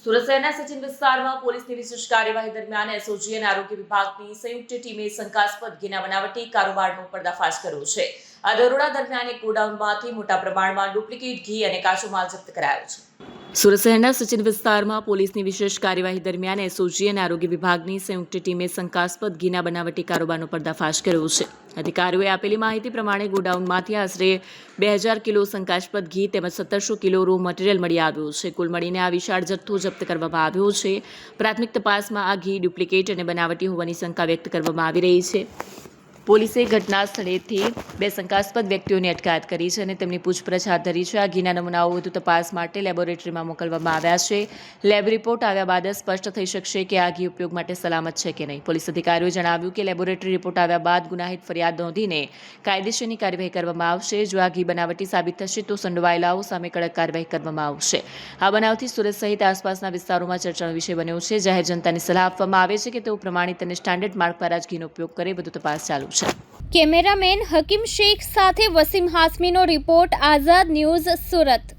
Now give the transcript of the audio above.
સુરત શહેરના સચિન વિસ્તારમાં પોલીસની વિશેષ કાર્યવાહી દરમિયાન એસઓજી અને આરોગ્ય વિભાગની સંયુક્ત ટીમે શંકાસ્પદ ઘીના બનાવટી કારોબારનો પર્દાફાશ કર્યો છે। આ દરોડા દરમિયાન એક ગોડાઉનમાંથી મોટા પ્રમાણમાં ડુપ્લિકેટ ઘી અને કાચો માલ જપ્ત કરાયો છે। સુરત શહેરના સચિન વિસ્તારમાં પોલીસની વિશેષ કાર્યવાહી દરમિયાન એસઓજી અને આરોગ્ય વિભાગની સંયુક્ત ટીમે શંકાસ્પદ ઘીના બનાવટી કારોબારનો પર્દાફાશ કર્યો છે। અધિકારીઓએ આપેલી માહિતી પ્રમાણે ગોડાઉનમાંથી આશરે 2000 કિલો શંકાસ્પદ ઘી તેમજ 1700 કિલો રો મટીરીયલ મળી આવ્યું છે। કુલ મળીને આ વિશાળ જથ્થો જપ્ત કરવામાં આવ્યો છે। પ્રાથમિક તપાસમાં આ ઘી ડુપ્લિકેટ અને બનાવટી હોવાની શંકા વ્યક્ત કરવામાં આવી રહી છે। પોલીસે ઘટના સ્થળેથી 2 શંકાસ્પદ વ્યક્તિઓની અટકાયત કરી છે અને તેમની પૂછપરછ હાથ ધરી છે। આ ઘીના નમૂનાઓ વધુ તપાસ માટે લેબોરેટરીમાં મોકલવામાં આવ્યા છે। લેબ રિપોર્ટ આવ્યા બાદ સ્પષ્ટ થઈ શકશે કે આ ઘી ઉપયોગ માટે સલામત છે કે નહીં। પોલીસ અધિકારીઓએ જણાવ્યું કે લેબોરેટરી રિપોર્ટ આવ્યા બાદ ગુનાહિત ફરિયાદ નોંધીને કાયદેસરની કાર્યવાહી કરવામાં આવશે। જો આ ઘી બનાવટી સાબિત થશે તો સંડોવાયેલાઓ સામે કડક કાર્યવાહી કરવામાં આવશે। આ બનાવથી સુરત સહિત આસપાસના વિસ્તારોમાં ચર્ચાનો વિષય બન્યો છે। જાહેર જનતાને સલાહ આપવામાં આવે છે કે તેઓ પ્રમાણિત અને સ્ટાન્ડર્ડ માર્ક પર જ ઘીનો ઉપયોગ કરે। વધુ તપાસ ચાલુ છે। કેમેરામેન હકીમ શેખ સાથે વસીમ હાસમીનો રિપોર્ટ, આઝાદ ન્યૂઝ, સુરત।